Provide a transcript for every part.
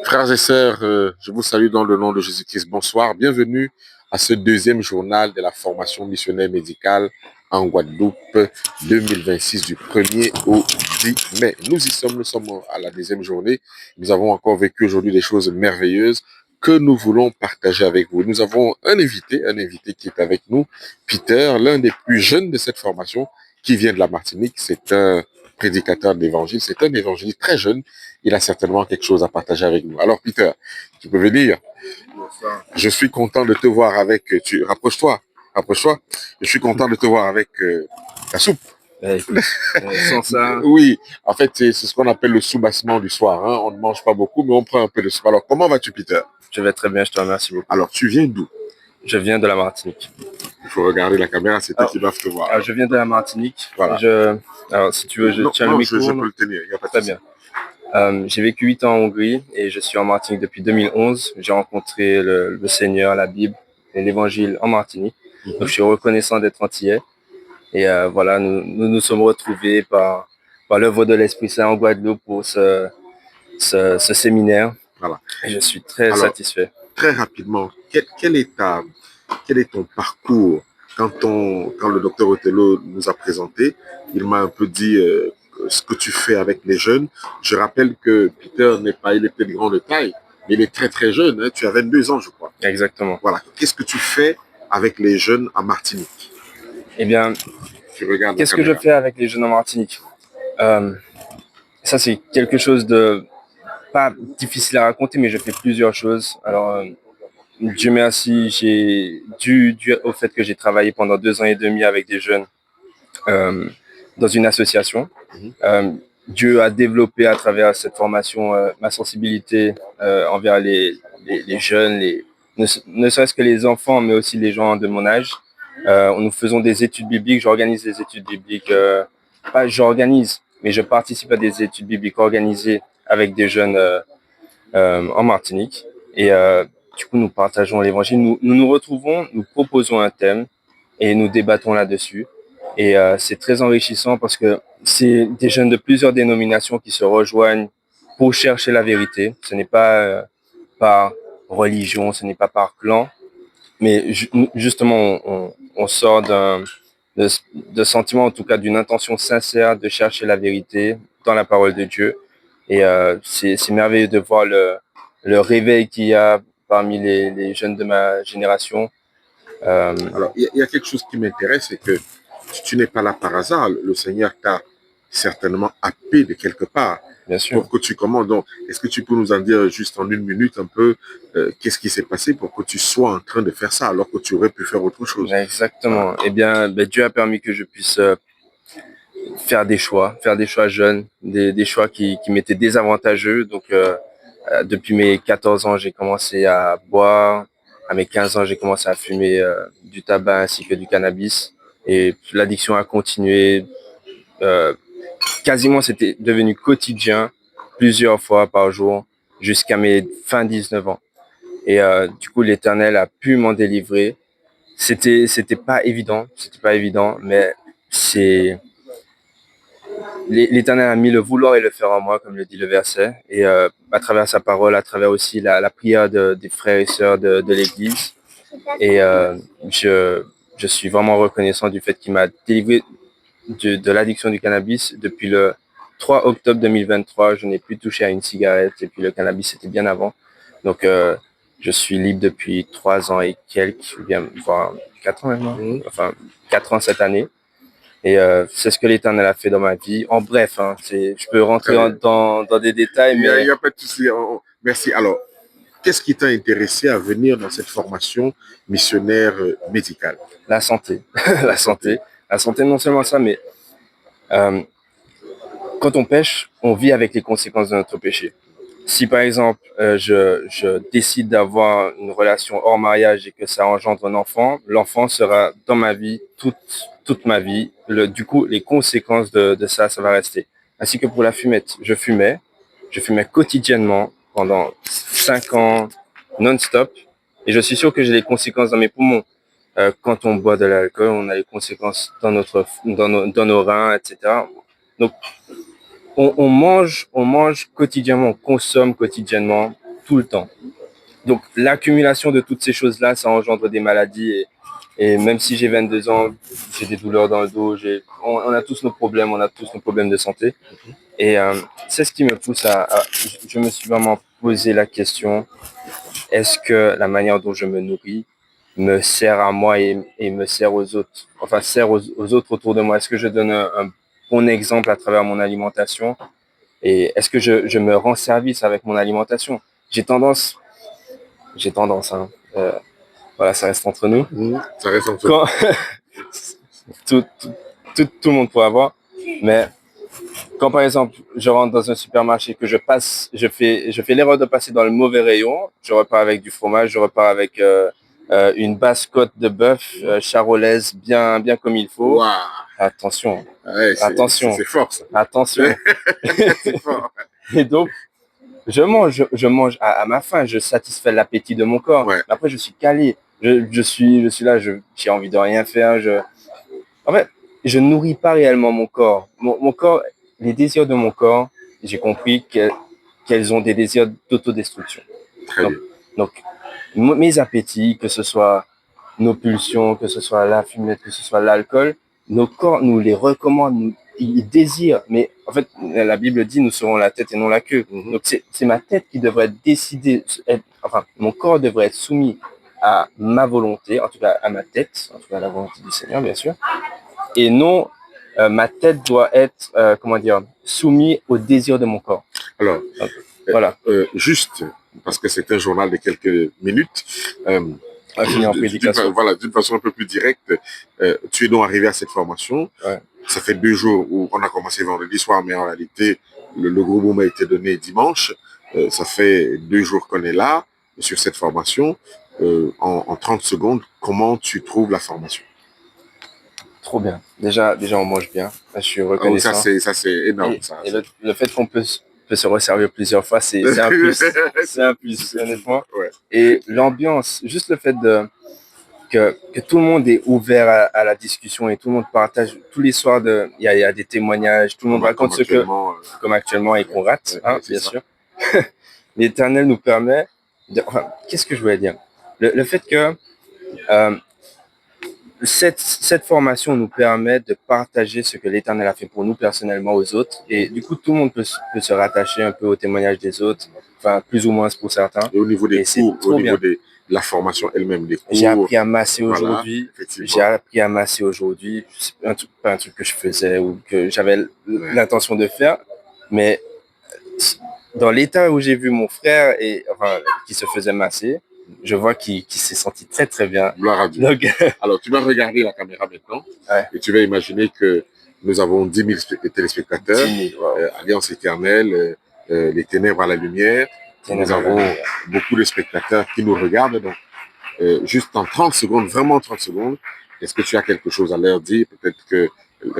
Frères et sœurs, je vous salue dans le nom de Jésus-Christ. Bonsoir, bienvenue à ce deuxième journal de la formation missionnaire médicale en Guadeloupe 2026 du 1er au 10 mai. Nous sommes à la deuxième journée. Nous avons encore vécu aujourd'hui des choses merveilleuses que nous voulons partager avec vous. Nous avons un invité qui est avec nous, Peter, l'un des plus jeunes de cette formation qui vient de la Martinique. C'est un prédicateur d'évangile, c'est un évangéliste très jeune. Il a certainement quelque chose à partager avec nous. Alors, Peter, tu peux venir. Je suis content de te voir avec. Rapproche-toi. Je suis content de te voir avec ta soupe. Sans ça, Oui, en fait, c'est ce qu'on appelle le soubassement du soir. Hein. On ne mange pas beaucoup, mais on prend un peu de soupe. Alors, comment vas-tu, Peter? je vais très bien, je te remercie beaucoup. Alors, tu viens d'où? Je viens de la Martinique. Il faut regarder la caméra, c'est eux qui doivent te voir. Alors, je viens de la Martinique. Voilà. Alors, si tu veux, je tiens le micro. Je peux le tenir, il n'y a pas de Très souci. bien. J'ai vécu 8 ans en Hongrie et je suis en Martinique depuis 2011. J'ai rencontré le Seigneur, la Bible et l'Évangile en Martinique. Donc, je suis reconnaissant d'être antillais. Et voilà, nous sommes retrouvés par l'œuvre de l'Esprit Saint en Guadeloupe pour ce séminaire. Voilà. Et je suis très satisfait. Très rapidement, quel est ton parcours quand le docteur Othello nous a présenté? Il m'a un peu dit ce que tu fais avec les jeunes. Je rappelle que Peter il est peut-être grand de taille, mais il est très très jeune. Hein. Tu as 22 ans, je crois. Exactement. Voilà. Qu'est-ce que tu fais avec les jeunes à Martinique? Eh bien, qu'est-ce que je fais avec les jeunes en Martinique? Ça, c'est quelque chose de pas difficile à raconter, mais je fais plusieurs choses. Alors, Dieu merci, dû au fait que j'ai travaillé pendant 2 ans et demi avec des jeunes dans une association. Dieu a développé à travers cette formation ma sensibilité envers les jeunes, ne serait-ce que les enfants, mais aussi les gens de mon âge. Nous faisons des études bibliques, j'organise des études bibliques, pas j'organise, mais je participe à des études bibliques organisées avec des jeunes en Martinique. Et du coup, nous partageons l'évangile, nous retrouvons, nous proposons un thème et nous débattons là-dessus. Et c'est très enrichissant parce que c'est des jeunes de plusieurs dénominations qui se rejoignent pour chercher la vérité. Ce n'est pas par religion, ce n'est pas par clan, mais justement, on sort de sentiment, en tout cas d'une intention sincère de chercher la vérité dans la parole de Dieu. Et c'est merveilleux de voir le réveil qu'il y a parmi les jeunes de ma génération. Alors, il y a quelque chose qui m'intéresse, c'est que tu n'es pas là par hasard. Le Seigneur t'a certainement happé de quelque part. Bien sûr. Pour que tu commandes. Donc, est-ce que tu peux nous en dire juste en une minute un peu qu'est-ce qui s'est passé pour que tu sois en train de faire ça alors que tu aurais pu faire autre chose? Exactement. Voilà. Eh bien, Dieu a permis que je puisse faire des choix jeunes, des choix qui m'étaient désavantageux. Donc, depuis mes 14 ans, j'ai commencé à boire. À mes 15 ans, j'ai commencé à fumer du tabac ainsi que du cannabis. Et l'addiction a continué. Quasiment, c'était devenu quotidien, plusieurs fois par jour, jusqu'à mes fin 19 ans. Et du coup, l'Éternel a pu m'en délivrer. C'était pas évident, mais l'Éternel a mis le vouloir et le faire en moi, comme le dit le verset. Et à travers sa parole, à travers aussi la prière des frères et sœurs de l'Église. Et je suis vraiment reconnaissant du fait qu'il m'a délivré de l'addiction du cannabis. Depuis le 3 octobre 2023, je n'ai plus touché à une cigarette. Et puis le cannabis, c'était bien avant. Donc, je suis libre depuis 3 ans et quelques, ou bien voire 4 ans maintenant. Enfin, 4 ans cette année. Et c'est ce que l'Éternel a fait dans ma vie. En bref, hein, je peux rentrer dans des détails, mais... Il n'y a pas de souci. Merci. Alors, qu'est-ce qui t'a intéressé à venir dans cette formation missionnaire médicale? La santé. La santé, non seulement ça, mais quand on pêche, on vit avec les conséquences de notre péché. Si par exemple, je décide d'avoir une relation hors mariage et que ça engendre un enfant, l'enfant sera dans ma vie toute ma vie. Du coup, les conséquences de ça va rester. Ainsi que pour la fumette. Je fumais quotidiennement pendant 5 ans non-stop. Et je suis sûr que j'ai les conséquences dans mes poumons. Quand on boit de l'alcool, on a les conséquences dans nos reins, etc. Donc, on mange quotidiennement, on consomme quotidiennement tout le temps. Donc, l'accumulation de toutes ces choses-là, ça engendre des maladies. Et même si j'ai 22 ans, j'ai des douleurs dans le dos. On a tous nos problèmes, on a tous nos problèmes de santé. Et c'est ce qui me pousse je me suis vraiment posé la question, est-ce que la manière dont je me nourris me sert à moi et me sert aux autres, enfin sert aux autres autour de moi? Est-ce que je donne un bon exemple à travers mon alimentation? Et est-ce que je me rends service avec mon alimentation? J'ai tendance, hein, voilà, ça reste entre nous. Ça reste entre nous. Tout le monde peut avoir, mais quand par exemple je rentre dans un supermarché, que je fais l'erreur de passer dans le mauvais rayon, je repars avec du fromage, je repars avec une basse côte de bœuf charolaise bien comme il faut. Wow. Attention, ouais, attention, c'est fort ça. Attention. C'est fort. Et donc je mange à ma faim, je satisfais l'appétit de mon corps. Ouais. Après je suis calé, je suis là, j'ai envie de rien faire. En fait, je nourris pas réellement mon corps. Mon corps, les désirs de mon corps, j'ai compris qu'elles ont des désirs d'autodestruction. Très bien. Donc, mes appétits, que ce soit nos pulsions, que ce soit la fumette, que ce soit l'alcool, nos corps nous les recommandent, ils désirent. Mais en fait, la Bible dit, nous serons la tête et non la queue. Donc, c'est ma tête qui devrait décider, mon corps devrait être soumis à ma volonté, en tout cas à ma tête, en tout cas à la volonté du Seigneur, bien sûr. Et non, ma tête doit être, soumise au désir de mon corps. Alors, donc, voilà. Juste, parce que c'est un journal de quelques minutes, d'une façon un peu plus directe, tu es donc arrivé à cette formation. Ouais. Ça fait 2 jours où on a commencé vendredi soir, mais en réalité, le gros boom a été donné dimanche. Ça fait 2 jours qu'on est là, sur cette formation. En 30 secondes, comment tu trouves la formation? Trop bien. Déjà, on mange bien. Je suis reconnaissant. Ça, c'est énorme. Et le fait qu'on peut se resservir plusieurs fois, c'est un plus. C'est un plus, honnêtement. Ouais. Et l'ambiance, juste le fait que tout le monde est ouvert à la discussion et tout le monde partage. Tous les soirs, il y a des témoignages, tout le monde raconte comme actuellement, et qu'on rate, bien sûr. L'Éternel nous permet qu'est-ce que je voulais dire? Le fait que cette formation nous permet de partager ce que l'Éternel a fait pour nous personnellement aux autres. Et du coup, tout le monde peut se rattacher un peu au témoignage des autres, enfin, plus ou moins pour certains. Et au niveau des cours, au niveau de la formation elle-même, des cours. J'ai appris à masser aujourd'hui. Pas un truc que je faisais ou que j'avais l'intention de faire. Mais dans l'état où j'ai vu mon frère qui se faisait masser, je vois qu'il s'est senti très très bien. Gloire à Dieu. Donc, alors, tu vas regarder la caméra maintenant et tu vas imaginer que nous avons 10 000 téléspectateurs, 10 000, wow. Alliance éternelle, les ténèbres à la lumière. Nous avons beaucoup de spectateurs qui nous regardent. Donc, juste en 30 secondes, vraiment 30 secondes, est-ce que tu as quelque chose à leur dire? Peut-être que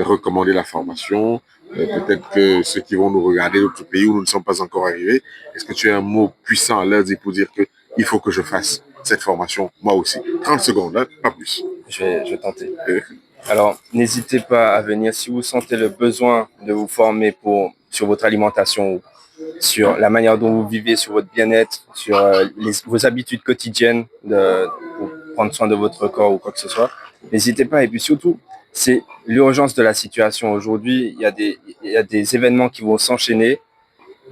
recommander la formation, peut-être que ceux qui vont nous regarder d'autres pays où nous ne sommes pas encore arrivés, est-ce que tu as un mot puissant à leur dire pour dire que il faut que je fasse cette formation, moi aussi? 30 secondes, hein, pas plus. Je vais tenter. Alors, n'hésitez pas à venir si vous sentez le besoin de vous former sur votre alimentation, sur la manière dont vous vivez, sur votre bien-être, sur vos habitudes quotidiennes pour prendre soin de votre corps ou quoi que ce soit. N'hésitez pas. Et puis surtout, c'est l'urgence de la situation. Aujourd'hui, il y a des événements qui vont s'enchaîner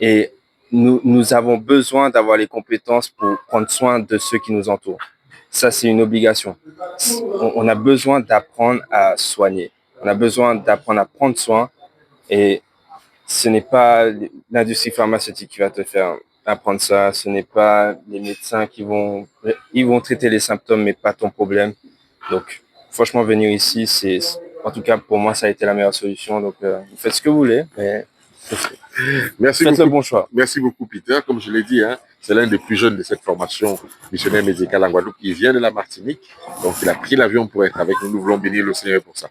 et nous avons besoin d'avoir les compétences pour prendre soin de ceux qui nous entourent. Ça, c'est une obligation. On a besoin d'apprendre à soigner. On a besoin d'apprendre à prendre soin. Et ce n'est pas l'industrie pharmaceutique qui va te faire apprendre ça. Ce n'est pas les médecins ils vont traiter les symptômes, mais pas ton problème. Donc, franchement, venir ici, en tout cas, pour moi, ça a été la meilleure solution. Donc, vous faites ce que vous voulez, mais faites le bon choix. Merci beaucoup, Peter. Comme je l'ai dit, c'est l'un des plus jeunes de cette formation missionnaire médicale en Guadeloupe. Il vient de la Martinique. Donc, il a pris l'avion pour être avec nous. Nous voulons bénir le Seigneur pour ça.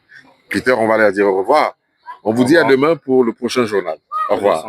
Peter, on va leur dire au revoir. On vous dit à demain pour le prochain journal. Au revoir.